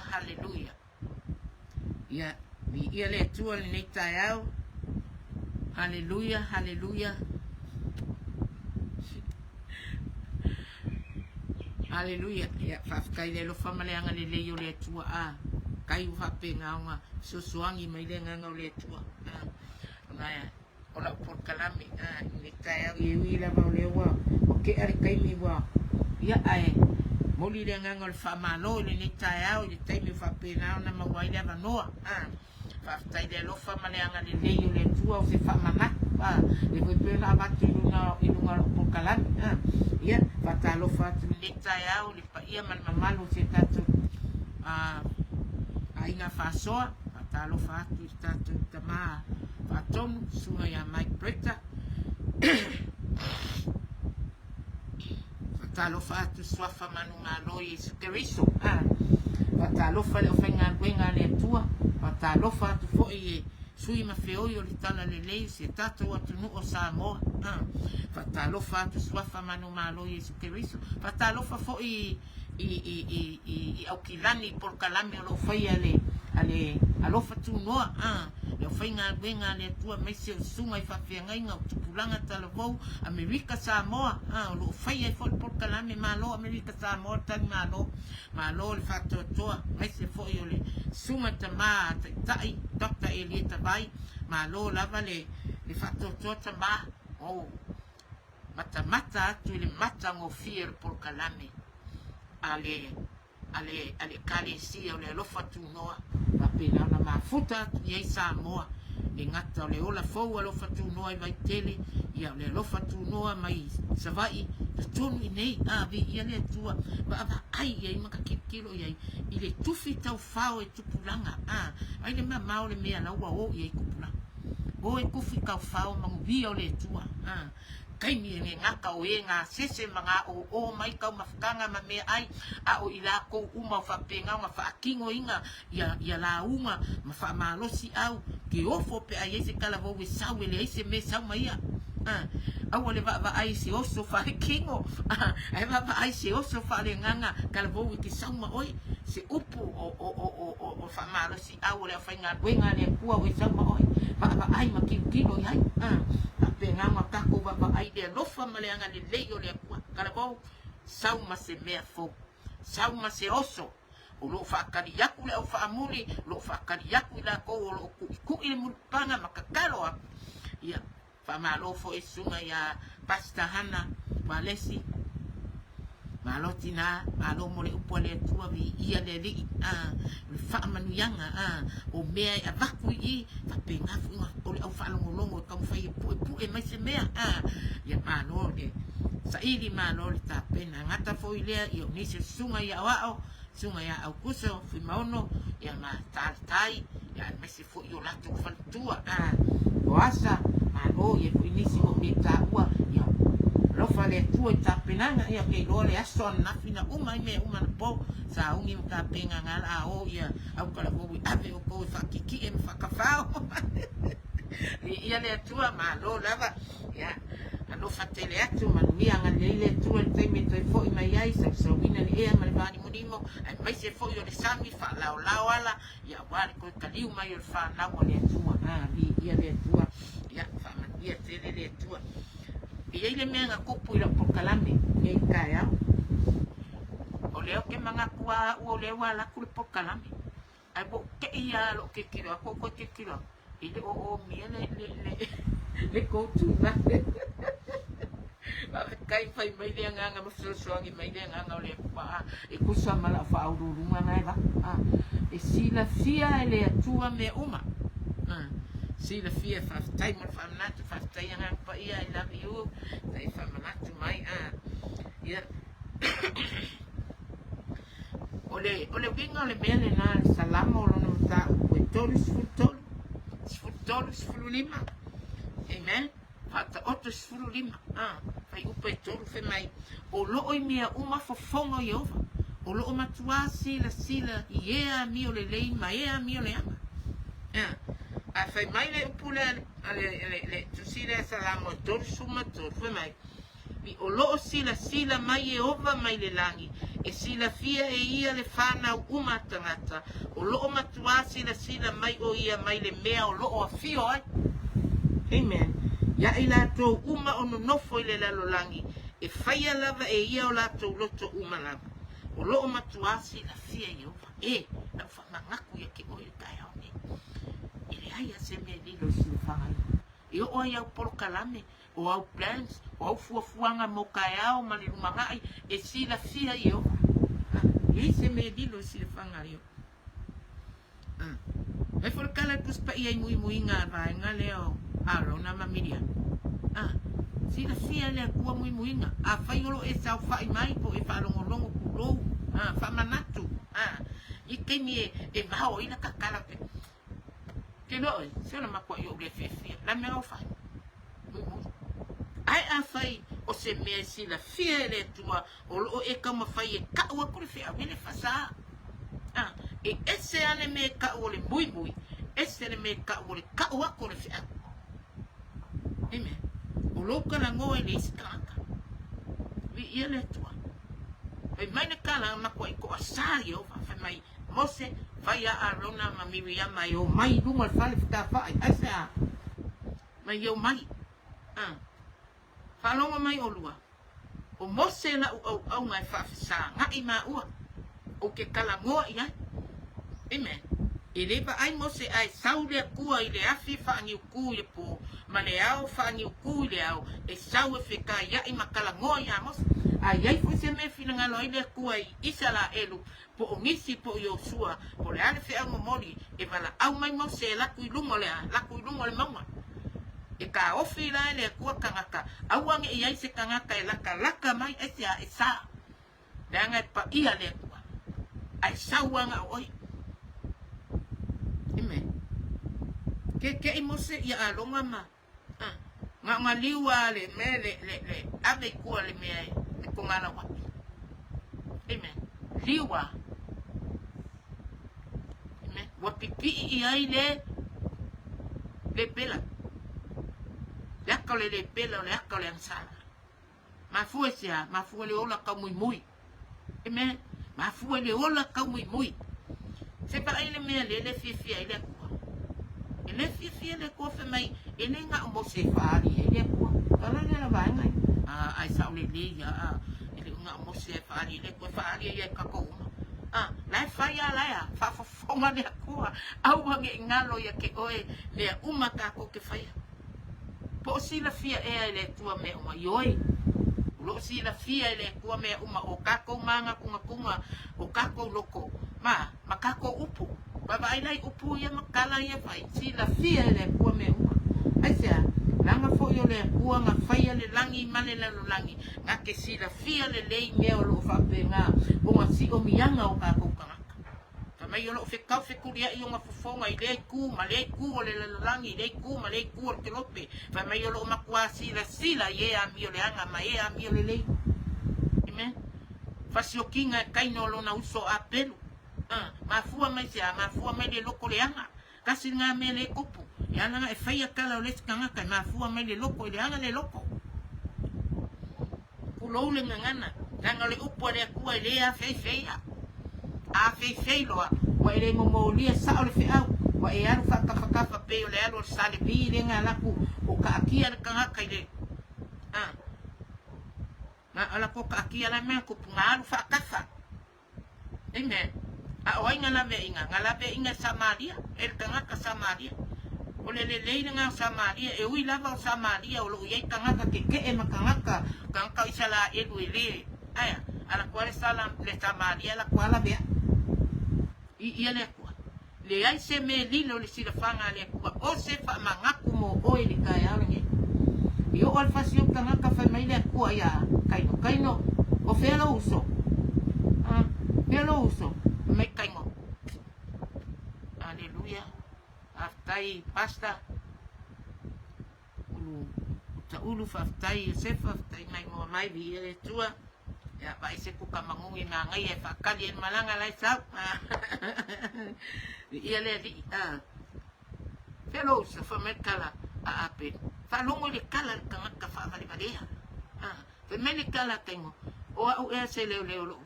haleluya, haleluya. Ia, vi ia le tua le nei tai au. Haleluya, haleluya. Haleluya. Ia, whafkai le lofa maleanga le leo le tua a. Kai uhape ngaunga, susuangi mai le nganga le tua. Ngaya, ola por kalami. Ni tai au iwi la mau le wa. Oke are kai mi wa. Ia ai. Moli le nganga le whamalo le ni tai au. Le tai mi whape ngao na mawai le vanoa. Whaftai le lofa maleanga le leo le tua o se whamana. Le koe pēna abatu ilunga por kalami. Ia, whatalo whatu le tai au. Le pa ia man mamalo se tatu. Ainga whasoa. Whatalo whatu tatu tamaa. Whatonu, sunga ya Mike Bretta. Whatalo whatu swafa manu ngalo Yesu Keriso. Whatalo whale o whainga wenga le tua. Whatalo whatu fo i sui mawheoi o li tala le lei se tatou atu nu o Samoa. Whatalo whatu swafa manu ngalo Yesu Keriso. Whatalo fo i au kilani por kalami o lo whaia ale alofa tu noa. Le whainga wenga le tua meise o sunga I whawhiangai ngau tupulanga talavou Amerika Samoa. Lo whaia I fol por kalami malo Amerika Samoa tani malo. Malo le whatoa toa meise fo I o le sunga tama tai Dr. Elieta Vai. Malo lava le whatoa toa tama. Mata atu le mata ngo fear por kalami. Ale kale si o le alofa tu noa. Pena na mafuta ye Samoa. E ngata o le ola fou alofa tu noa I vai tele. Ia le alofa tu noa mai savai. Tonu I nei vi ia le tua. Ba ai ia I maka kilo ia I le tufi tau fao e tupulanga. Ai le mamao le mea laua o ia I kupulanga. O e kufi kau fao mangu via o le tua. Kai mi ne ngaka o e ngā sese mga o mai kau mawhakanga ma mea ai a o I la kou uma whapenga ma whaakingo inga ia la uma ma whaamalosi au ki ofo pe ai eise kalavou e sau ele eise me sau maia au le va ai se oso whaekingo ai va ai se oso whaale nganga kalavou I ki sau ma oi se upu o whaamalosi au le whainga wenga le kua o e sau ma oi va ai ma kilo ai Penga ma kako ba ai de lofa maleanga le leio le kua kalavou sau ma se mea fo sau ma se oso o lo whakari yaku le au whaamuri lo whakari yaku I la kou o lo ku I le mulpanga makakalo ia whamalo fo e sunga ia pasta hana walesi malo tina malo mo le upo le tua vi ia le li le whaamanu yanga o mea I avaku I whapenga funga o le au whalongolongo kau whai e mai se mea ia malo le sairi malo le tapena ngata fo I lea I o nise sunga ia wao sunga ia au kuso fui maono ia ma tai ia mai se fo I o latu whalutua o asa malo ia fo I nisi o me ta ua ia lofa le tua I tapenanga ia kei loa le aso na fina uma I me uma na po sa ungi mka penga ngala o ia au kala kowi ave o kowi whakiki e mwhakawhao ia le tua malo lava ia alofa tele atu manumia ngale le tua le teime toi fo I mai ai sa wina le ea male vani munimo ai mai se fo I o le sami wha lao ala ia wale koe kaliu mai o le wha nao le tua ia le tua ia wha tele le tua ia ile mea ngā kupu I la pokalame ia I kai au o leo ke mga kua o leo ala kule pokalame ai bo ke ia lo ke kilo a koko ke kilo ile o mia le koutu na kai fai mai le nganga masosoangi mai le nganga o le kua e kusa mala wha aururunga nai la e sila fia e le atua me uma Sila fia whaftai mo whamanatu whaftai anga pa ia I love you tai whamanatu mai ia ole winga le mea le nā salama o lona mata ue tolu sifuru lima amen whata oto sifuru lima whai upa e tolu whe mai o loo I mea uma fofonga Yehova o loo matua sila I ea mi o le lei ma ea mi o le ama a fai mai le upule le tusile salamo tolu suma tolu fai mai pi o loo sila mai e ova mai le langi e sila fia e ia le whanau uma tangata o loo matua sila mai o ia mai le mea o loo a fio ai. Amen. Ya i lātou uma o no nofo i le lalolangi e whaia lava e ia o lātou loto uma lava o loo matua sila fia i ova na whangangaku ia ke oi kai au ne i le aia se me lilo sila whangai i o ai au poro kalame o au plans o au fuafuanga mo kai au ma le rumangai e sila fia i ova i se me lilo sila whangai e whakala kuspa i ai mui ngā vaenga leo arona mamiria sila fia le kua mui ngā a whaiolo e sau whai mai po e whalongolongo kurou whamanatu i kemi e vao ina kakala pe ke loi se ona makua i o le fia la mea o whai ai a whai o se mea sila fia le tua o loo e kama whai e kaua kore fia wele whasa e ese ane me kaua o le mui ese le me kaua o le kaua kore fia amen o loka la ngoe le isi kalaka vi ia le tua ai mai na kala makua i ko asari o whai mai mose whai a arona ma miria mai o mai lunga whale whita whai aise a mai o mai whalonga mai o lua o mose la au ngai whawhisa ngai ma ua o ke kala ngoa i ai amen e lepa ai mose ai sau le kua i le afi whaangi uku i po ma le au whaangi uku i le au e sau e whika ia i makala ngoa i a mose ai ai fwese me whilangalo i le kua i isa la elu po o ngisi po i o sua po le ale whea ngomori e wala au mai mose laku i lungo le maunga e ka ofi la le kua kangaka au ange i ai se kangaka e laka mai e sea e sa le anga e pa ia le kua ai sau anga oi amen ke i mose ia alonga ma nga liwa le me le ave kua le me e kongana wa amen liwa amen wa pipi i ai le pela le akale le pela le akale ansala ma fu sia ma fu le ola ka mui amen ma fu le ola ka mui se pa ile me le fifia ile kwa ile fifia le ko fe mai ile nga mo se fari ile kwa ala le la vai ngai ai sa le ya ile nga mo se fari ile ko fari ye ka ko la fa ya la ya fa fonga le kwa au nge ngalo ya ke oe le uma ka ko ke fa po si la fia e ile tua me o yoi lo si la fia ile tua me uma o ka ko manga kunga o ka ko loko ma kako upu baba ai upu ya makala ya fai si la fia le kua me uma ai sea langa fo yo le kua nga fai le langi male le langi nga ke si la fia le lei me o lo fa pe nga o nga si o mianga o ka ko kanga ta mai yo lo fe ka fe kuria i nga fofonga i le ku ma le ku o le langi le ku ma le ku o te lope fa mai yo lo makua si la ye a mi o le anga ma ye a mi o le lei amen fa si o kinga kai no lo na uso a pelu mafua mai sia mafua mai le loko le anga kasi nga me le kupu ya nga e faia kala o le skanga kai mafua mai le loko le anga le loko kulo le ngana nga le upu le ku le a fei loa wa le mo lia sa o le fe au wa e aru fa ka pe o le aru sale bi le nga la ku o ka kia le kanga kai le na ala ko ka kia la me ku nga aru fa ka fa amen o inga la ve inga Samaria el kanga ka Samaria o le nga Samaria e ui lava o Samaria o lo ye kanga ke e makanga ka isala e le aya ala kwale sala le Samaria la kwala be i le kwa le ai se me lilo le sila fanga le kwa o se fa mangaku mo o le kai alange yo al fasio kanga ka fa mai le kwa ya kaino o felo uso me kaingo aleluya aftai pasta ulu faftai sefa aftai mai bi ele tua ya ba ise ku kamangungi na ngai e fa kali en malanga lai sa ele felo se fa me kala a ape fa longo le kala ka fa vale vale Pe mele kala tengo. O au e se leo lo.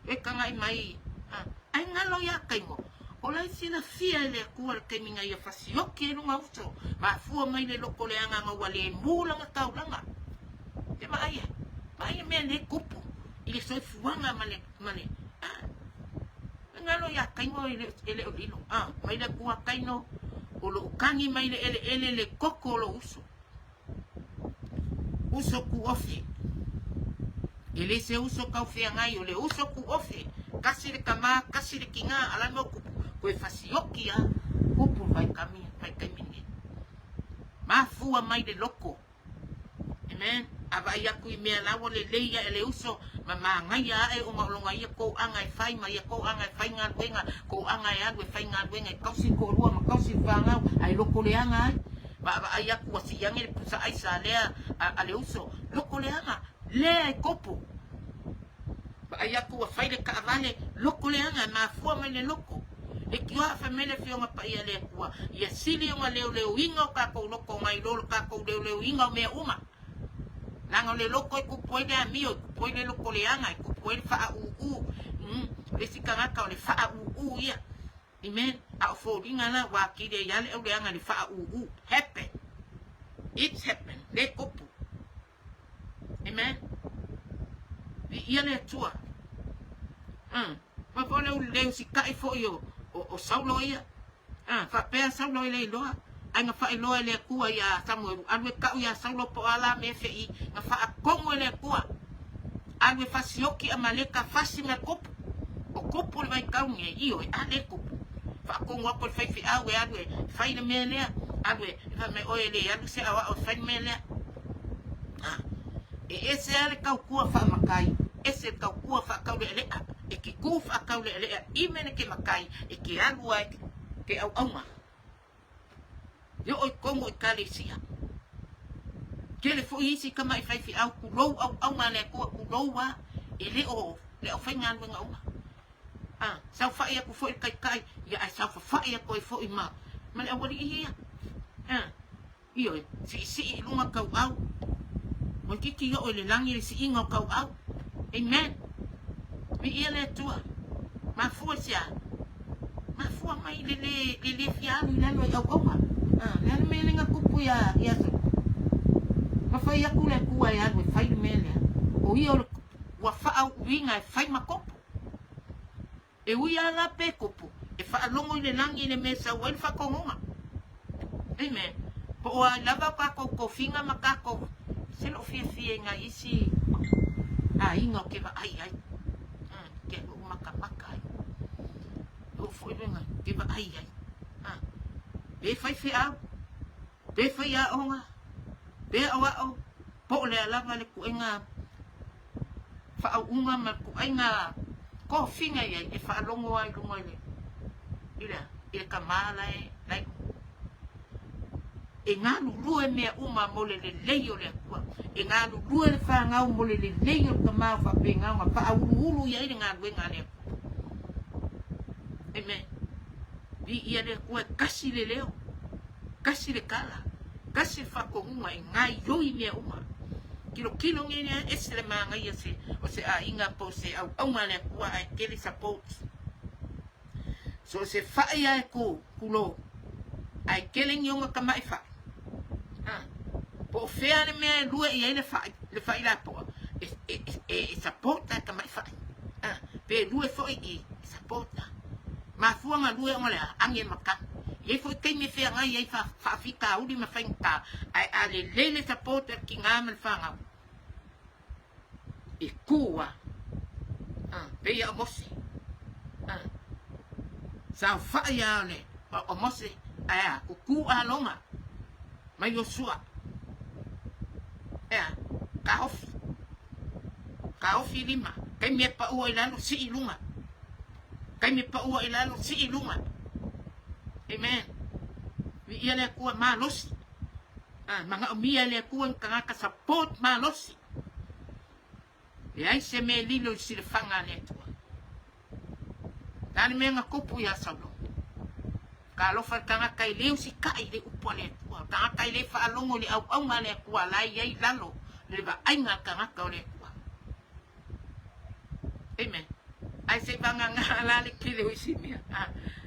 E kanga I mai. Ai ngalo ya kengo. O lai sina fia le kua ke minga ia fasioki e runga uso. Ma fua mai le loko le anga ngawale mula nga taulanga. Te maia. Maia mea le kupu. Ile soi fuanga mane. Ngalo ya kengo ele o lilo. Mai le kua kaino. O lo kangi mai le ele le koko lo uso. Uso ku ofi. Ele se uso kau fia ngai o le uso ku ofi. Kasi le kama, kasi le kinga, ala no kupu. Koe fasioki a, kupu vai kamini. Mafua mai le loko. Amen. Aba iaku I mea lawa le leia ele uso. Mama ngai a e unga olonga ia kou anga I fai, ma ia kou anga I fai ngā ruenga. Kou anga I agu e fai ngā ruenga. I kausi ko rua, ma kausi whangau. Ai loko le anga ai. Ma aba iaku wasi yange le pusa aisa lea a le uso. Loko le anga. Lea I kopu. Ai aku wa faile ka avale loko le anga mafua mai le loko e kiwa fa mele fionga pa ia le kua ia sili nga leo inga ka ko loko mai lolo ka ko leo inga me uma nanga le loko ku poile amio ku poile loko le anga ku poile fa u le sikanga ka le fa u ia amen a fo dinga na wa ki le ya le anga le fa u happen it's happen le kopu amen ia le tua ma pole le si kai fo yo o saulo ia fa pe saulo le loa anga fa loa le kua ia Samuel anu ka ia saulo po ala me fe nga fa kongo le kua anu fa sioki amaleka fasi me kopu o kopu le vai kaunge io ale kopu fa kongo ko fa fi awe anu fa ile mele anu fa me oele anu se awa o fa mele ese ale kau kua fa makai ese kau kua fa kau le e ki ku fa kau le imene ke makai e ki alu ai ke au auma yo o kongo kalisia kele fo isi kama I fai fi au ku lo au mane ku lo wa e le o fa ngan nga uma sa fa ia ku fo kai ya sa fa ia ko fo I ma mane o li ia io si lunga kau au mo kiki yo le langi si ingo kau au amen mi ia le tua mafua sia mafua mai le fialu le no au koma le me lenga kupu ya so mafai ya kule kuwa ya we fai mele o ia wa fa au winga fai makopo e uia la pe kopo e fa longo le langi le mesa wel fa konga amen po a lava pa ko finga makako se lo fie nga isi ingo ke va ai ke maka o foi venga ke va ai be fai a onga be awa o po le lava le ku enga fa au unga ma ku enga ko finga ia e fa longo ai lungo ile ila kamala lai e ngā lulu mea uma mole le leio le kua. E ngā lulu le whangau mole le leio ka mau whapengau ngā wha uru ia ngā ruenga le kua. Amen. Vi ia le kua kasi le leo. Kasi le kala. Kasi le whakongunga e ngā ioi mea uma. Kilo ngenia ese le maa ngai se o se a inga po se au ma le kua ai kele support. So se whaia e kulo. Ai kele ngionga ka mai wha. Po fea le mea lua I le fai la po e sapota ka mai fai pe lua fo I sapota ma fuanga lua ngole ange maka ye fo ke me fea ngai ye fa fika uli ma fai ka ai le sapota ki ngam le fanga e kua pe ya mosi sa fa ya le o mosi aya ku alonga mai Joshua ka ofi lima kai me pa ua ilalo si ilunga amen vi ia le kua malosi manga umia le kua ka support malosi e ai se me lilo si le fanga le tua tani me nga kupu ya sablo ka lo fa kanga kai leo si kai le upole tua ka kai le fa longo le au ma le kua lai ai lalo le va ainga kangaka o le kua. Amen. Ai se vanga ngala le kile o isimia.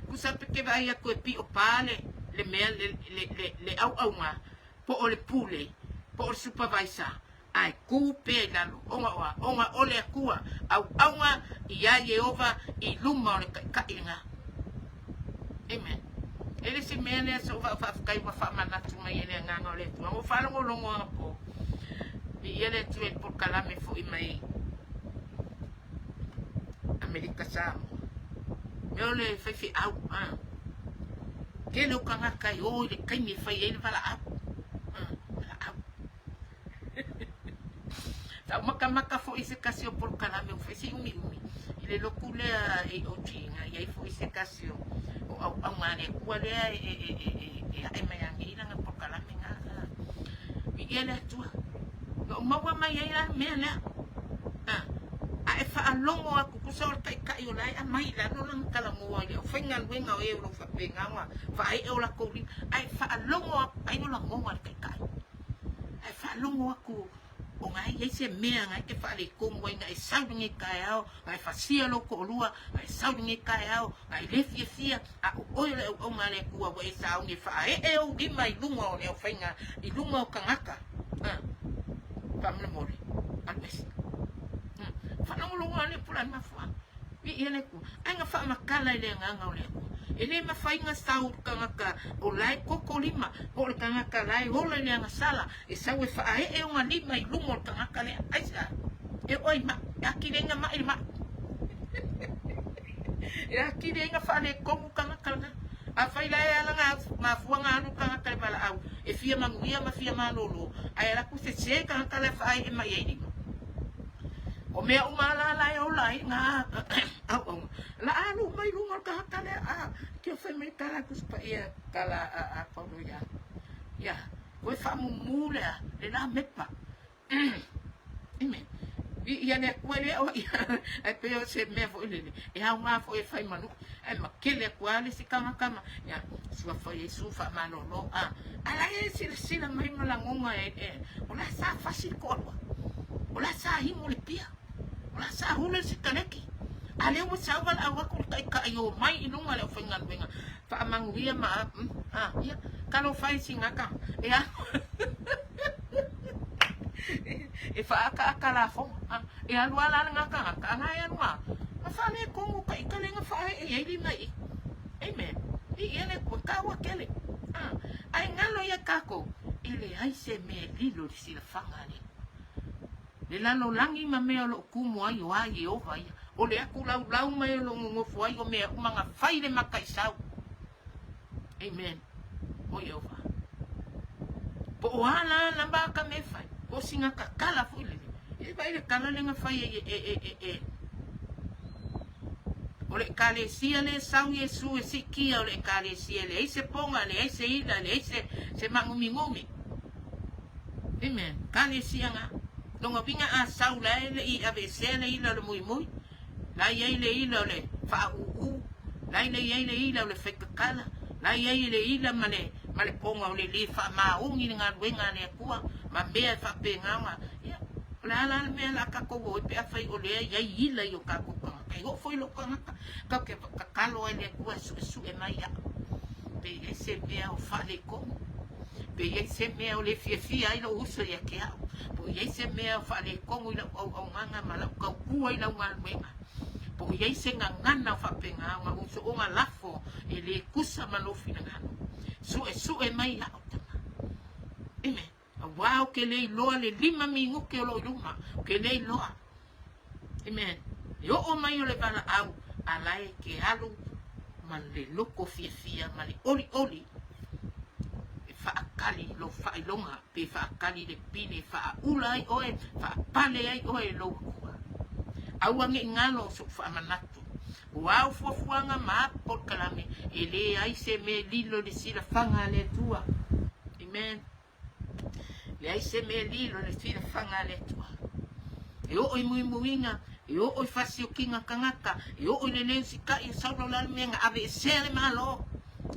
Kusa peke vai a koe pi o pale le mea le au nga po o le pule po o le supervisor. Ai kupe lalo onga ole akua au nga ia Yehova I luma o le kainga. Amen. Ele se mea le so va kai wa fa manatu mai ele nganga o le tua. O fa longo po. Ni ele tu e por kalame fo I mai Amerika Samoa. Meo le whaiwhi au. Ke leo kanga kai o le kai me whai ele wala au. Wala au. Tau maka fo ise kasi o por kalame o whaisi umi. Ile loku lea e o tinga. Iai fo ise kasi o au ngane kua lea e mai angi ilanga por kalame nga. I ele atua. O maua mai e la mea lea. E whaalongo aku kusa o kai o lai a mai la no lang kalangoa ia o whaingan wenga o euro whapenga wa whae e o la kouri ai whaalongo aku ai no la ngonga kai ai whaalongo aku o ngai ei se mea ngai ke whaale kongo ai ngai saudingi kai au ngai whasia loko o lua ngai saudingi kai au ngai lefia fia a oile o ngale kua wa e saungi whae e o ima I lunga o leo whainga I lunga o kangaka whamle mori alwesi whanangolongo ane pula mafua. I ele ku. Ai nga wha makala ele nganga o leko. Ele ma whainga sau kangaka o lai koko lima. O le kangaka lai hola ele anga sala. E sau e wha e o nga lima I lumo o kangaka lea. Ai sa. E oi ma. E aki renga ma il ma. E aki renga wha le kongu kangaka langa. A whaila e alanga mafua nga anu kangaka le bala au. E fia manguia ma fia malolo. Ai ala ku se kangaka le wha e ma yeini. O mea umala lai o lai nga la alu mai lunga ka kale ke fe me kala kuspa ia kala paulo ya we fa mumule le la mepa ime ia ne kwele o e pe o se me fo ile e ha nga fo e fai manu e makele kwale si kama ya sua fo Yesu fa malolo ala e sila mai malangonga o la sa fasil ko o la sa himole pia la sa hule si kaneki ale mo sa wala awako kai o mai ilunga le whaingan wenga fa amanguia ma ya kalo fai singaka ya e fa aka la fo e alwala ngaka aka ya nwa fa le kongo kai kalenga fa e ili mai amen I ele ko kawa kele ai ngalo ya kako ile ai se me lilo si la fangani le lalo langi ma mea lo kumu ai o ai o vai o le aku lau mai lo ngofu ai o mea umanga whai le makai sau amen o Yehova po o hala na baka me whai o singa ka kala fuile e vai le kala le nga whai o le kale sia le sau Yesu e sikia o le kale sia le eise ponga le eise ila le eise se mangumi amen kale sia nga Longa pinga a sau lai le I ave sele ila le mui lai ai le ila le fa lai le ai le ila le fekakala lai ai le ila male ponga o le fa ma ungi nga wenga le kua ma mea fa penga ya la me la ka ko o pe fa o le ai ila yo ka ko kai go foi lo ka ke kalo ele kua su e mai ya pe ese mea o fa le ko pe ese mea o le fie ai lo uso ya ke po ye se mea fa le kongo ila o nganga mala ka kua ila ngalwenga po ye se ngana fa penga ma uso o ngalafo ele kusa malofi na ngano su e mai ya otama ime wow ke le loa le lima mingu ke lo luma ke le loa amen yo o mai o le bana au alai ke alu man le loko fia mali oli fa akali lo fa ilonga pe fa akali le pine fa ulai oe fa pale ai oe lo awange ngalo so fa manatu wow fuanga ma por kalame ele ai se me lilo de sila fanga le tua amen le ai se me lilo de sila fanga le tua yo oi muinga yo oi fasi o kinga kangaka yo oi le lensi ka i saulo la menga ave sele malo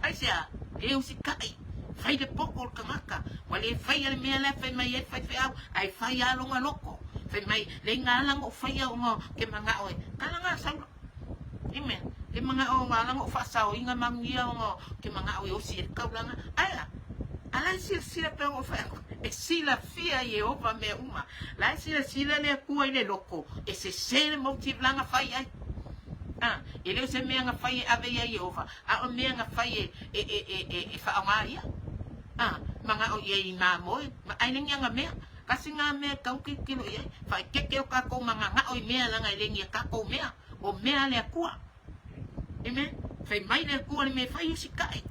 ai se eu si kai fai le poko ka ngaka wale fai le mea le fai mai e fai au ai fai alo nga loko fai mai le ngalang o fai au ngo ke manga oe kala nga sau amen le mga o ngalang o fa sau inga mangia ngo ke manga oe o si ka ulanga ala ala sila pe o fa e sila fia Yehova me uma la sila le kua ile loko e se sele motiv langa fai ai ele se me nga fai ave ya Yehova a o me nga fai e fa amaria mga o ye ma mo ma ai nga me kasi nga me ka ki kilo ye fa ke o ka ko mga nga o me la nga ile ngi ka ko me o me le kua amen fai mai le kua me fai usikai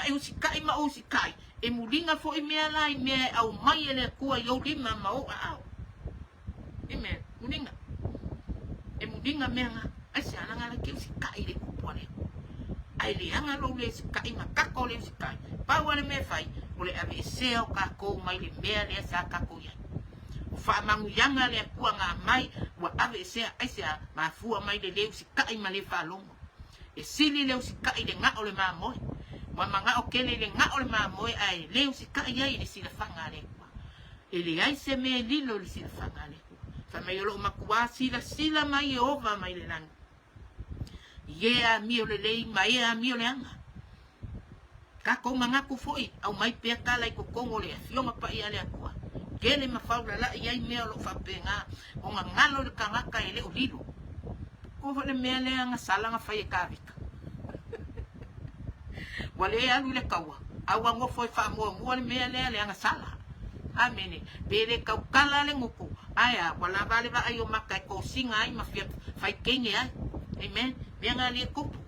e usikai ma usikai e mulinga fo e mea lai mea au mai ele kua yo lima ma o au amen mulinga e mulinga mea nga ai se ana nga ke usikai le kupone ai le anga lo le usikai ma kako le usikai pa wale me fai ole ave se o kako mai le mea le sa kako ya fa mangu yanga le kua nga mai wa ave se ai se ma fua mai le usikai ma le fa longo e sili le usikai le nga ole ma moi wa manga o kele le nga ole ma moi ai le usikai ai le sila fanga le kua ele ai se me lilo le sila fanga le kua fa mai lo makua sila mai Yehova mai le langa ia mi o le mai ia mi o le anga ka ko manga ku foi au mai pe kala ko kongo le fionga pa ia le akua kele ma faula la ia me lo fa penga o nga ngalo le kanga ka ele o lilo ko le me le anga sala nga fai ka vika wale alu le kawa awa ngo foi fa mo le me le anga sala amene bele ka kala le nguku aya wala vale va ayo makai ko singa ai ma fai kenge ai amen venga le kupu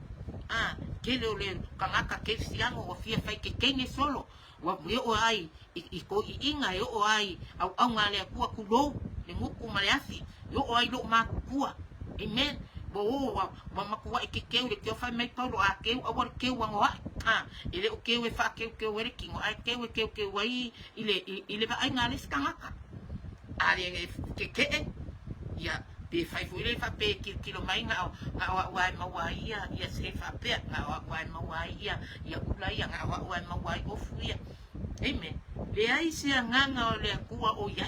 kele ole kangaka ke siango o fia fai ke kenge solo wa o ai i ko i inga o ai au ngale ku kulo le nguku maleafi yo o ai lo ma ku amen bo wa makua ke ke le ke fai mai polo a ke o wa ke wa ngwa ile o ke we fa ke we ki ngo ai ke wai ile ba ai ngale skangaka ale ke ya pe fai fu le fa pe kilo mai nga wa ma wa ia se fa pe nga wa ma wa ia ula ia nga wa ma wa o fu ia amen le ai se nga le kua o ia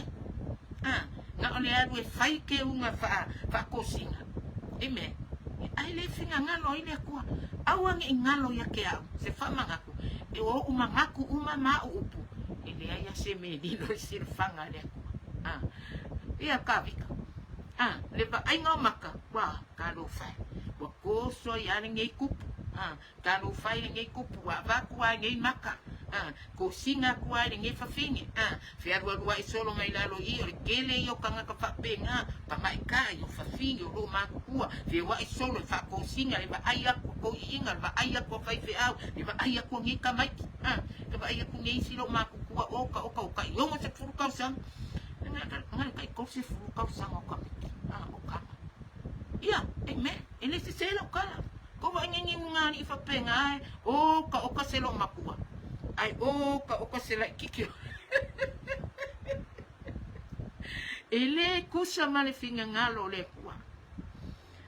nga ole a we fai ke unga fa kosinga amen ai le finga nga lo ile kua awang ingalo ya ke au se fa mangaku e o mangaku uma ma upu ile ai se me dilo sir fanga le ia kavika le ba ai ngau maka wa ka lo fai wa ko so ya ngi kupu ka lo fai ngi kupu wa va ku ngi maka ko singa ku ngi fa fingi fe wa solo mai la lo i o kele yo kanga ka fa penga pa mai ka yo fa fingi o ma ku fe wa solo fa ko singa le ba ai ko inga ba ai ko fai fe au le ba ai ko ngi ka mai le ba ai ko ngi silo ma ku o ka yo mo se furu ka sang ngai kai ko se furu ka sang o ka ia amen ele se selo kala ko va ngi ngani fa penga o ka selo makua ai o ka sela kiki ele kusa male finga ngalo le kua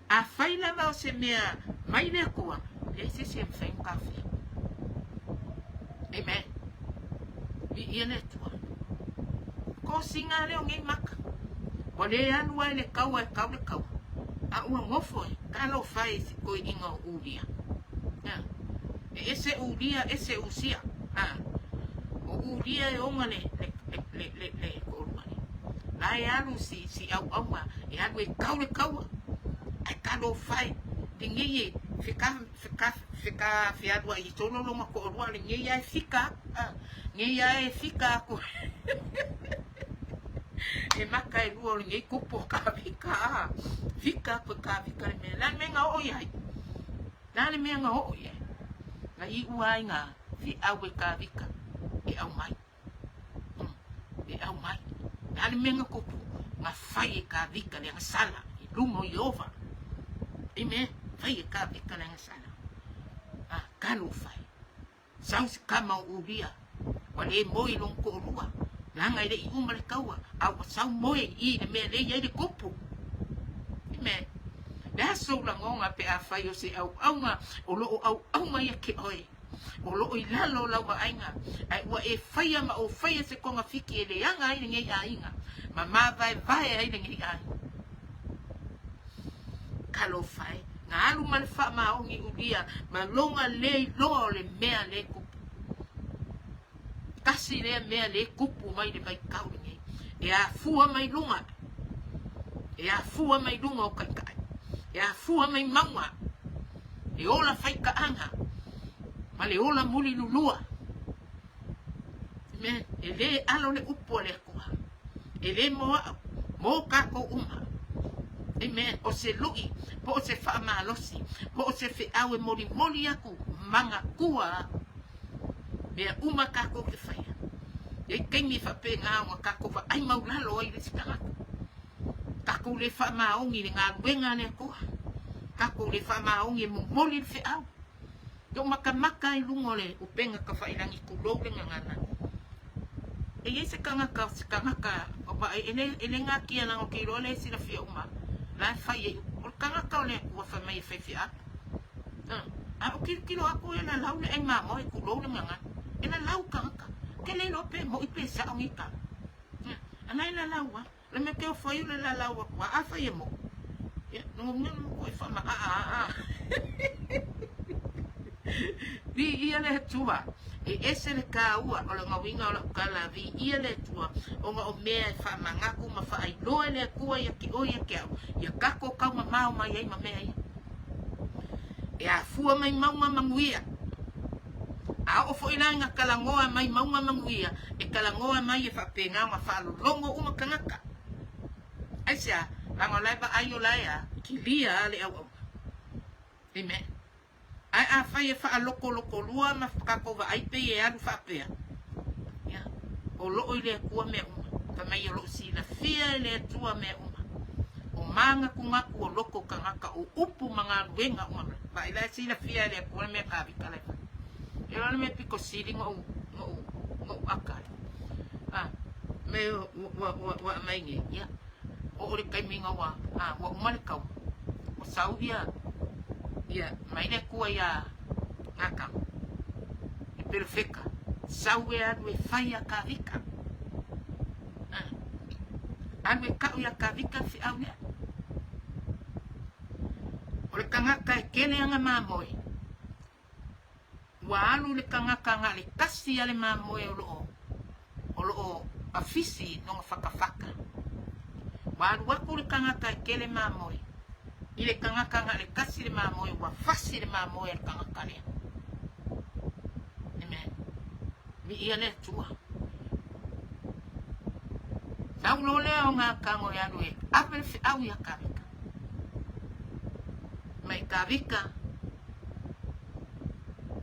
a faila va se mea mai le kua le se fai un café amen ele tua ko singa le ngi maka wale anu le kau a ua ngofo ka lo fai ko inga ulia ese ulia ese usia o ulia e onga le ko mani la ya lu si au ma e anu e kau ai ka lo fai dingi fika fiadwa i tolo lo ma ko ro le ngi ya fika ko e maka e luo ngi kupo ka fika ko ka fika me la me nga o ya la me nga o ya na i uai nga fi awe ka fika e au mai la me nga kupo nga fai ka fika le sala i lumo Yehova amen fai ka fika le sala ka no fai saus kama ulia wale moi long ko rua langa ile uma le kaua au sau moi i le me le ia le kupu me da so la ngonga pe a fai o se au nga o lo au mai ke oi o lo i lalo lau ba ainga ai ua e whaia ma o whaia se konga fiki e le anga ai ngei ainga ma vai ai ngei ai kalo fai ngā alu male wha maongi ulia ma longa le loa o le mea le kupu kasi le mea le kupu mai le vai kauringi e a fua mai lunga e a fua mai lunga o kaikai e a fua mai maunga e ola whai ka anga ma le ola muli lulua me e le alo le upo le kua e le mo kako uma amen o se lui po o se wha malosi po o se whi awe mori mori aku manga kua mea uma kako ke whaia e keimi wha pe ngā ua kako wa ai maulalo ai le sikangaka kako le wha maongi le ngā ruenga le kua kako le wha maongi mo mori le whi au yo maka i lungo le upenga ka whairangi kulou le ngangana e ye se kangaka o pa ele ngā kia nango ki roa le sila whia uma la whai o kangaka o le ua wha mai whai atu a o kilo ako e la lau le ai mamo e kulou le ngangana e la lau kangaka ke le lope mo i pe sa o ngika ana e la lau le me ke o whai le la lau wa a whai e mo nungo mea mo koe wha ma vi ia le tua e ese le ka ua o le ngawinga o le ukala vi ia le tua o nga o mea e wha mangaku ma wha ai loe le kua ia ki o ia ke au ia kako kau ma mao mai ai ma mea ia e a fua mai maunga manguia a o fo ilanga kalangoa mai maunga manguia e kalangoa mai e wha penga ma wha longo uma kangaka ai sea lango lai ba ai o lai a ki lia le au amen ai a fai e wha loko lua ma kako wa ai pe e alu wha pea o loo i le kua mea uma ka mai o loo si la fia le tua mea uma o manga kungaku o loko kangaka o upu mga ruenga uma ba ila si la fia le kua mea ka vika le e wala me piko siri ngo akari me wa mai nge o ore kai minga wa umale kau o saudia mai le kua ia ngaka e perfeka saue anu e whai a ka vika anu e kau ia ka vika fi au lea o le kangaka e kele anga mamoe wa alu le kangaka nga le kasi ale mamoe o loo afisi nonga whakawhaka wa alu waku le kangaka e kele mamoe i le kangaka nga le kasi le mamoe wa fasi le mamoe le kangaka lea amen mi ia le tua saulo lea o ngā kango e anu e apel fi au ia kavika mai kavika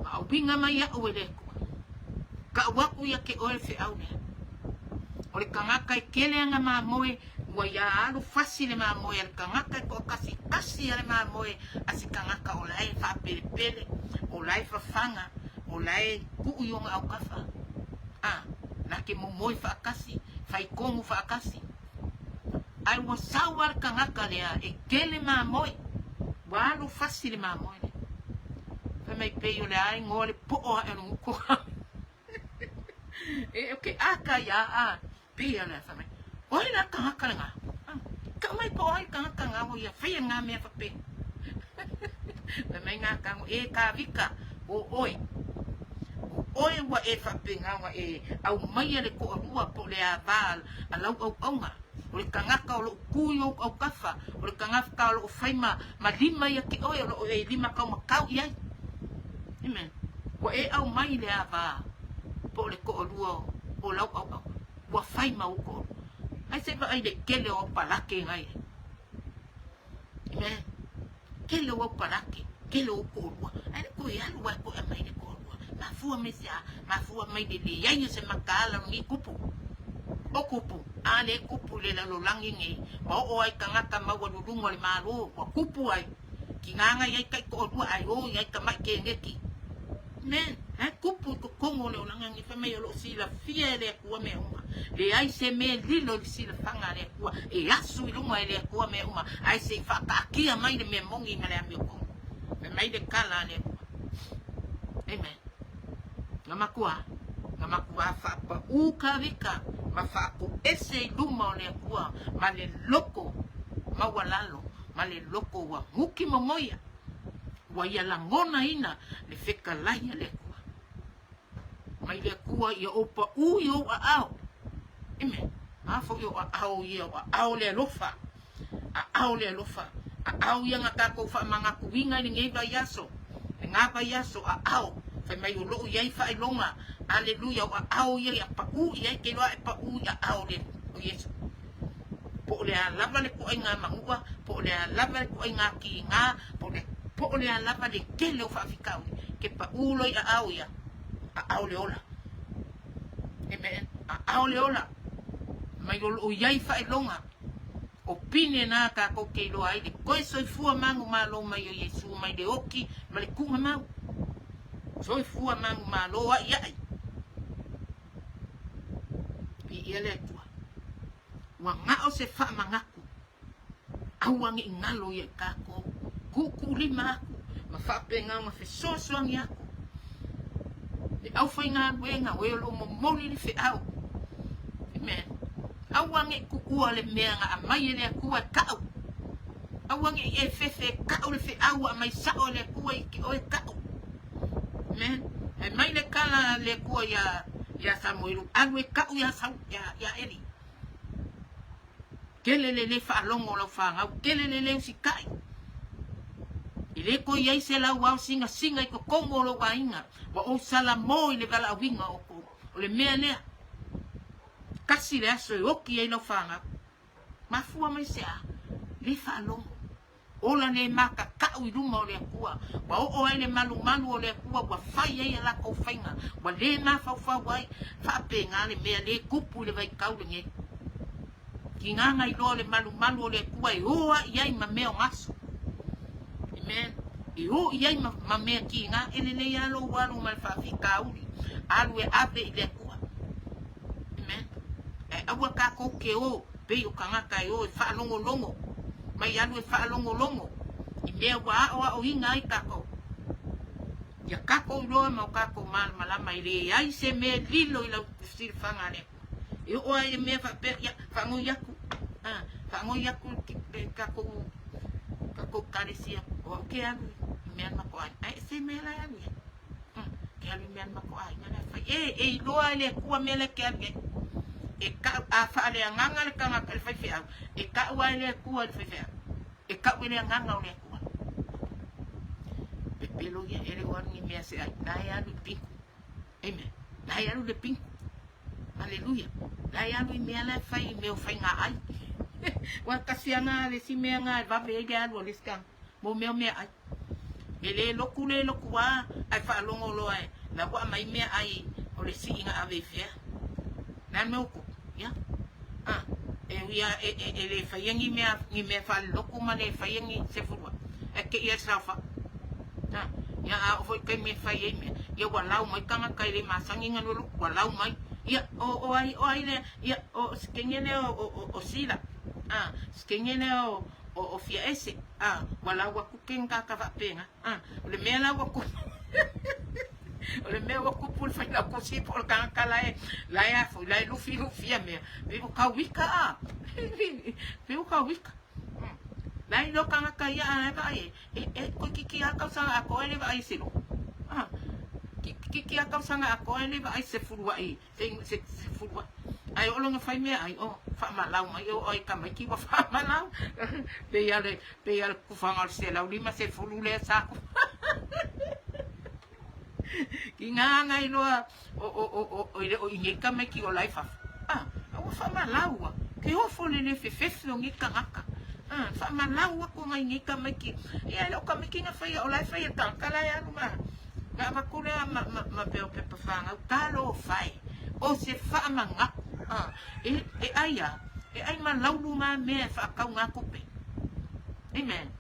ma au binga mai au e le kua ka waku ia ke oe fi au lea o le kangaka e kele anga mamoe wa ia alu fasi le mamoe le kangaka ko kasi le mamoe asi kangaka o lai fa pele o lai fa fanga o lai ku yonga au kafa na ke momoe fa kasi fai kongu fa kasi ai wa sawar kangaka lea e kele mamoe wa alu fasi le mamoe fa mai pe yo le ai ngole po o e no ko e okay aka ya pe ya le fa mai oi na kangaka nga ka mai po ai kangaka nga mo ya fai nga me fa pe fa mai nga kango e ka vika o oi wa e fa pe nga wa e au mai le ko rua po le aval alau au nga o le kangaka o lo kuyo au kafa o le kangaka o lo faima ma lima ya ki o lo e lima ka ma kau ia amen wa e au mai le ava po le ko rua o lau au wa faima o ko ai se va ai le kele o palake ngai amen kele o palake kele o ko rua ai ko ia lu wa ko mai le ko mafua mesia mafua mai de ia se makala ngi kupu o kupu ale kupu le la lolangi ngi o ai kangaka ma wa lulungo le maru o kupu ai ki nganga ia kai ko rua ai o ia ka mai ke ngeki men kupu ko kongo le olanga ngi fa mai lo si la fia le ku me uma le ai se me lilo si la fanga le ku e asu lungo le ku me uma ai se fa ka kia mai le me mongi me le amio ko me mai de kala le amen Ngamakua fa pa uka vika ma fa ko ese luma le kua ma le loko ma walalo ma le loko wa muki momoya wa ia langona ina le feka laia le kua mai le kua ia opa u yo a au ime afo yo a au le lofa a au le lofa a au ia ngaka ko fa manga kuinga ni ngeba yaso ngaba yaso a au fa mai lo ia fa ilonga aleluia wa au ia pa u ia ke lo pa u ia au le o yesu po le lava le ko inga mangua po le lava ko inga ki nga po le lava le ke le fa fikau ke pa u lo ia au le ola amen au le ola mai lo ia fa ilonga o pine na ka ko ke lo ai ko so fu mangu malo mai o yesu mai de oki mai ku ma so fu mangu malo ia ia le tua wa ngao se fa mangaku awangi ngalo ye kako kuku lima ma fa penga ma fe so ya e au fa nga we lo mo moli fe au amen awangi kuku ale menga mai le ku ka awangi e fe ka o le fe au mai sa o le ku ki o ka amen e mai le kala le ku ya Samuel alwe ka ya Eli kelele fa longo lo fa nga kelele si kai ile ko ya se la wa singa ko kongo lo wa inga wa o sala mo ile bala winga o le mene kasi le so o ki lo fa nga ma fu mai se le fa longo ola ne maka ka u luma o le kua wa o ele malu o le kua wa fai e la ko fainga wa le na fa wai fa penga le me le kupu le vai kau le ki nganga i lo le malu o le kua i oa iai ma meo ngaso amen i o iai ma mea ki nga ele le alo walu ma fa fi kauli alu e ave i le kua amen e awa ka ko ke o pe o kanga kai o fa longo mai alu fa longo i me wa o inga i kako ya kako lo ma kako mal malama ile ai se me lilo ila sir fangane e o ai me fa per ya fango yaku kako karesia o ke alu me ma ko ai se me la alu ke alu me ma ko ai na fa e lo ale ku me le ke e ka a fa le nganga le kanga ka fa fa e ka wa le ku al fa fa e ka we le nganga o le ku pe pelo ya ele wa ni me se ai na ya lu pinku amen na ya lu de pinku aleluia na ya lu me la fa i me o fa nga ai wa ka si nga le si me nga va be ga lo le ska mo me ai ele lo ku wa ai fa longo lo ai na wa mai me ai o le si nga ave fe na me ko ya e le fayengi me fa loku ma le fayengi se furwa e ke ia safa ya a foi ke me fayengi ya walau mai kanga kai le masangi ngano walau mai ya o ai le ya o skengene o sila skengene o fia ese walau wa kukenga ka va penga le mela wa ku ole me wa kupul fa na kusi por kan kala la ya fo la lufi me vivo ka wika la no kan ka ya ka ko kiki ka sa ko ele ba isilo kiki ka sa ko ele ba ise furwa se furwa ai olonga fa me ai fa malau mai oi ka mai ki wa fa malau pe ya ku fa ngal se la ulima se furule sa ki nganga i loa o ingeka me ki o laifa o fa malaua ke o fo le fe o ngika ngaka fa malaua ko ngai ngika me ki e lo ka me ki nga fa o laifa i ka kala ya luma ga ba ko le ma pe o pe fa nga ka lo fai o se fa manga e ai ma laulu ma me fa ka nga ko pe amen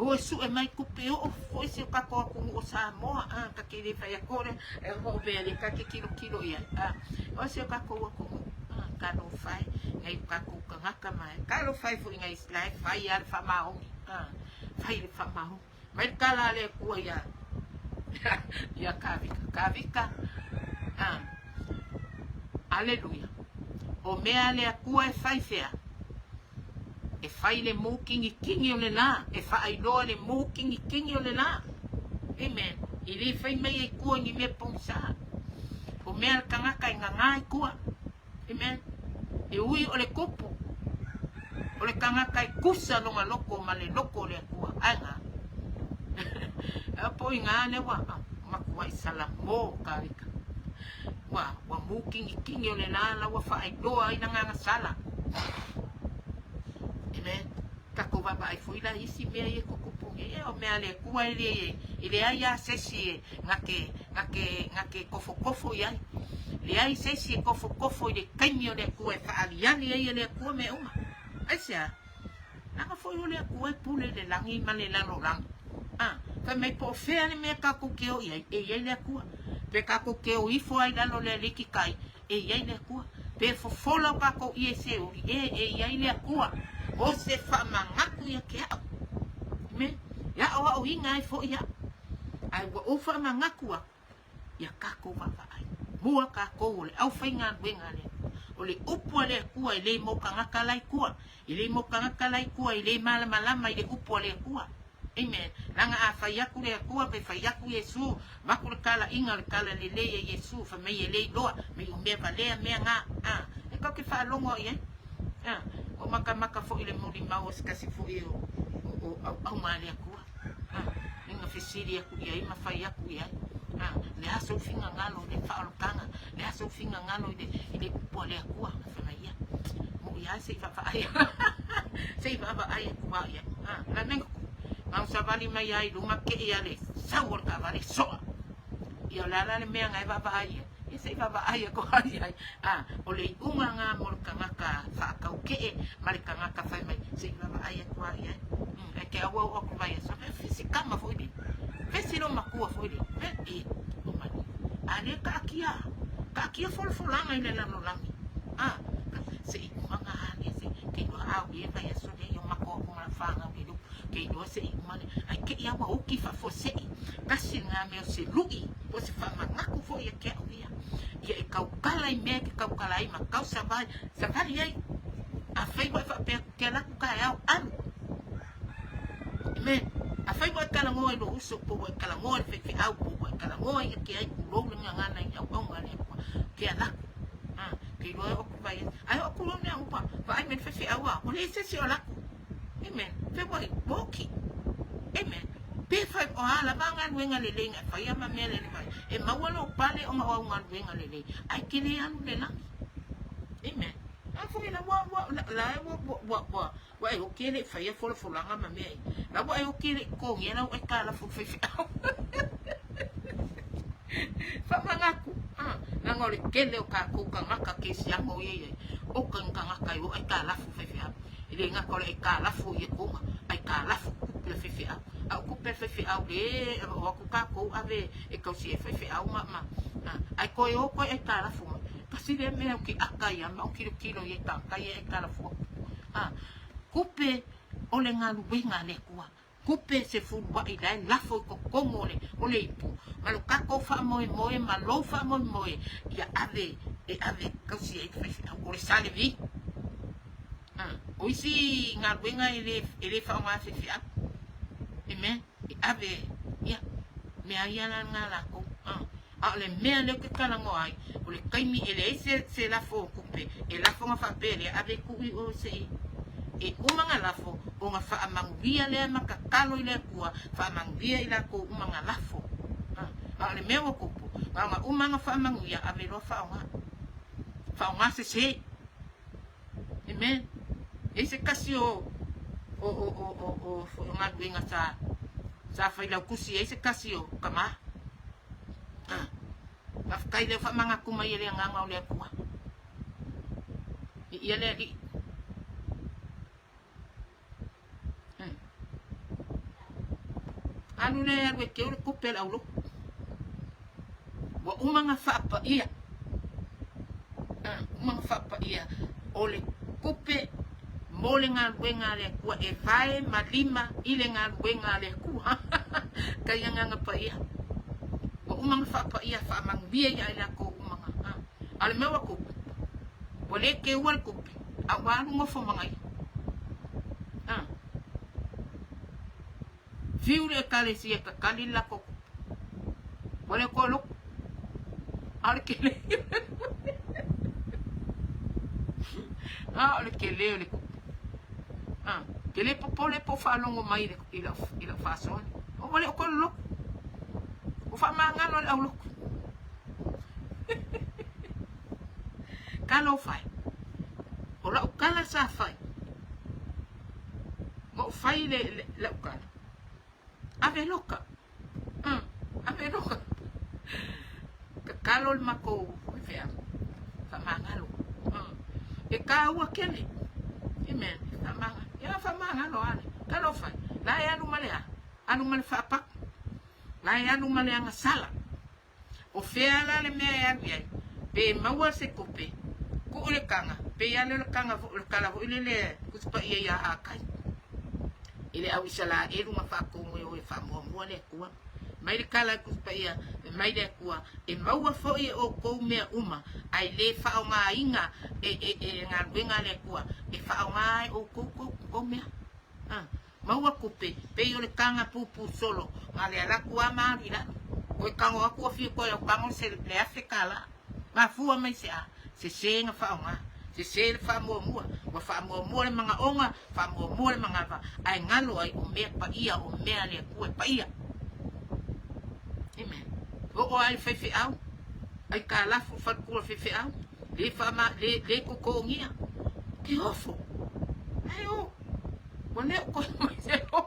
o su e mai kupe o foi se ka ko o sa mo ka ke le fa ya kore e ho be le ka ke kilo ya o se ka ko ka no fai ngai ka ko ka ngaka mai ka lo fai fo ngai slai fai ya fa ma o fai fa ma o mai ka la le ku ya Ia kawika. Aleluia. O mea le akua e whai whea. E whai le mō kingi o le la. E whai loa le mō kingi o le la. Amen. I le whai mai e kua ni mea pongsa. O mea le kangaka i nganga e kua. Amen. E ui o le kopu. O le kangaka i kusa longa loko ma le loko le akua. Ainga. Apo i ngā ne wa. Makua i sala mō kawika. Wa mō kingi o le la la wa whai loa i nganga sala. Amen. Kako baba ai fuila isi mea ye kukupunge. O mea le kua ile ai a sesi ngake kofo iai. Le ai sesi kofo i le kaimi o le kua e whaaliani ai le kua me uma. Aisia. Nanga foi o le kua e pule le langi ma le lalo langi. Ka mai po fea ni mea kako keo iai. E iai le kua. Pe kako keo ifo ai lalo le liki kai. E iai le kua. Pe fofola kako i e se uri. E iai le kua. O se whamangaku ia ke au. Me, ia o inga e fo ia. Ai wa o whamangaku a. Ia kako waka ai. Mua kako o le au whainga wenga le. O le upua le kua i le mokangaka lai kua. I le mokangaka lai kua i le malama i le upua le kua. Amen. Langa a whaiaku le kua pe whaiaku Yesu. Maku le kala inga le kala le le Yesu. Fa mei e le loa. Mei o mea valea mea ngā. E kau ke whaalongo i o maka fo ile mori mau skasi fo o au mali akua ninga fesiri aku ia ma fai aku ia le aso finga ngalo le faolkanga le aso finga ngalo ile pole akua fa mai ia mo ia se fa ai se va ai akua ia la nengo mau savali mai ai luma ke ia le saur ka vale so ia la le mea ngai va ai e se va ai ko ai o le unga nga mo kangaka fa ka ke mari kangaka fa mai se va ai ko ai e ke awa o ko vai so fisika ma foi di fesilo makua foi di e o mani ale ka kia folanga ile la no langi se manga ani se ke no au e vai so de yo mako ko ma fa nga bidu ke no se mani ai ke ia wa o ki fa fo se kasi nga me se lui o se fa manga ko foi ke ia ia e kau kala i mea ke kau kala i ma kau savali ai a fai wa fa pe ke la ku kai au anu me a fai wa kala ngoi lo uso po wa kala ngoi fe au po wa kala ngoi ke ai ku lo nga ngana i au ngana ke ala ke lo o ku vai ai o ku lo ne au pa vai men fe au o le se si ola amen fe wa boki amen pe fa o ala banga wenga le lenga fa ya ma mele le vai e mawalo pale o mawa ngan wenga le le ai kile anu le la amen a fo ina wa e o kile fa ya fo langa ma me la wa e o kile ko ngena o kala fo fe fa mangaku na ngole kele o ka ko ka ngaka ke sia mo ye o ka ngaka yo ai kala fo fe ile ngaka le kala fo ye ko ai kala fo pe fe au ku pe fe au le o ku ka ko ave e ko si fe au ma ai ko yo ko e kala fu kasi le me ki akai ama o kilo ye ta kai e kala fu kupe o le ngalu winga le kuwa kupe se fu wa i dai la fo ko komole o le ipu ma lo ka ko fa mo ma lo fa mo ya ave ko si e fe au le sale vi o isi ngalu winga ele fa ma fe amen ave ya me ayana ngala ko le me le ke kala ngoi o le kaimi ele se la fo kupe e la fo fa pele ave ku o se e umanga la fo o nga fa amangia le makakalo ile kuwa fa amangia ila ko umanga la fo le me o kupu nga umanga fa amangia ave lo fa nga se amen ese kasio o nga winga sa faila kusi ese kasio kama kai le fa manga kuma ile nga ole kuma ile di anu le ya ke o kupel au lo wa umanga fa pa ia umanga fa pa ia ole kupe mole nga wenga le ku e vai malima ile nga wenga le ku kaya nga pa ia umang fa ia fa mang bia ia ila ko umang ale me wa ko wale ke wal ko awa no fo mangai viure kale si ka kalila ko wale ko lo ale ke le ale ke le ko ke le popole po fa longo mai ila fa so o wale ko lo o fa mangano au lo kalo fai o la kala sa fai mo fai le kala ave loka kalo el mako fea fa mangalo e ka wa kene amen fa manga ya fa mangalo ale kalo fai la ya no male fa pak la ya no male anga sala o fea la le me ya pe maua se kope ko le kanga pe ya le kanga le kala le kuspa ia akai ile au isala eru ma fa ko mo e fa mo le ku mai le kala kuspa ia mai le ku e maua fo e o ko me uma ai le fa o nga inga e nga wenga le ku e fa o nga o ko me maua kope pe yo le kanga pupu solo ma le ala ku ma ila o kanga ku fi ko yo kanga se le afrikala ma fu mai se nga fa nga se fa mo le manga onga fa mo le manga va ai ngalo ai o me pa ia o me le ku pa ia amen o ai fe au ai ka la fu fa ku fe au le fa ma le ko ngia ke ofo ai o mone ko se o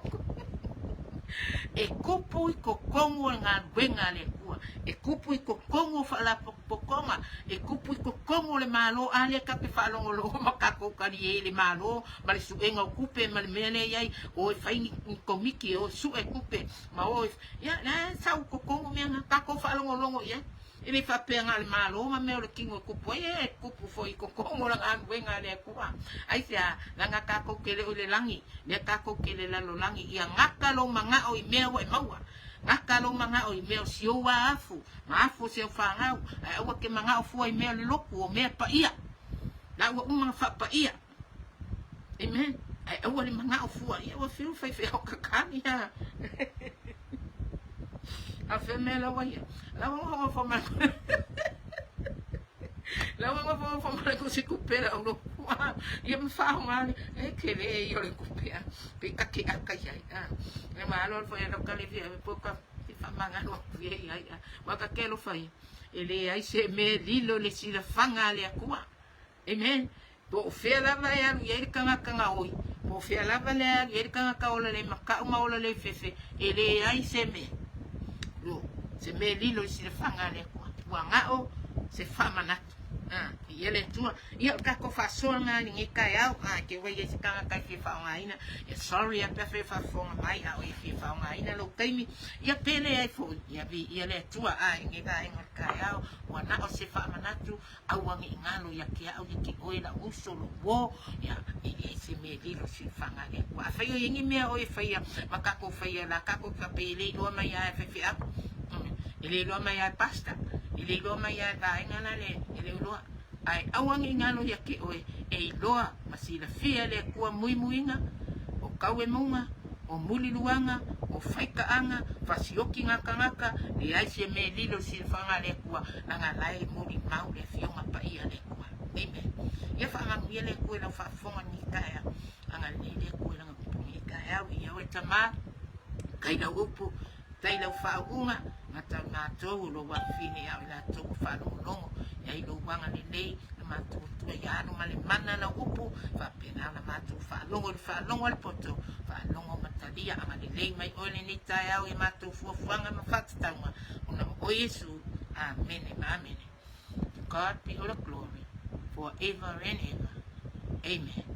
e kupu i ko kongo nga wenga le kua e kupu i ko kongo fa la pokonga e kupu i ko kongo le malo ale ka pe fa longo lo makako ka ni le malo ma le suenga kupe ma le mele yai o e faini komiki o su e kupe ma o ya na sa ko kongo me nga ka ko fa longo ya ele fa pe nga le malo ma me o le kingo kupu e kupu fo i ko kongo nga wenga le kua ai sia nga ka ko kele o le langi le ka ko kele la lo langi ia ngaka lo manga o i mea o e maua ngaka lo manga o i mea o sio wa afu ma afu se fa nga ai o ke manga o fu i mea le loku o mea pa ia na o uma fa pa ia amen ai o le manga o fu ia o fiu fa o kakani ya a fe me la wa ia la o fo ma la o fo ma ko se kupera o lo ia me fa ma e ke le yo le kupea pe ka ke aka ia e ma lo fo ia no ka le via po ka fa manga no via ia ma ka ke lo fa ele ai se me lilo le si la fanga le akua amen po fe la va ia ia kanga oi po fe la va le ia kanga ola le maka uma ola le fefe ele ai se me lo se me lilo si la fanga le akua wanga o se fa manatu ele tua ia ka ko fa songa ni ka ya ke we ye ka ka fi fa nga ina sorry a pe fa fonga mai a we fi fa nga ina lo kaimi ia pele ai fo ia vi ia le tua ni ka ka ya wa na o se fa manatu au wangi ngalo ya ke au ki o ila uso lo wo ya se me di lo si fa nga le wa fa yo ngi me o fa ia maka ko fa ia la ka ko ka pele lo mai ya fa fi a ele lo mai ya pasta ele lo mai ya va ngana le ele lo ai awangi ngalo ya ki oe e loa masila fia le kua muimuinga o kawe munga o muli luanga o faikaanga fasioki ngaka le ai se me lilo silfanga le kua anga lai muri mau le fionga pa ia le kua amen ia fa anga ia le kua la fa fonga ni kaya anga le kua la ni kaya wi ia o tama kai na upu tai la fa unga mata na to lo wa fini ya la to fa lo ya ilo wanga ni nei na matu tu ya no male mana na upu fa pena na matu fa longo le poto fa longo matadia ama ni lei mai ole ni tai au e matu fu fanga ma fatanga una o Yesu amen amen. To God be all the glory forever and ever amen.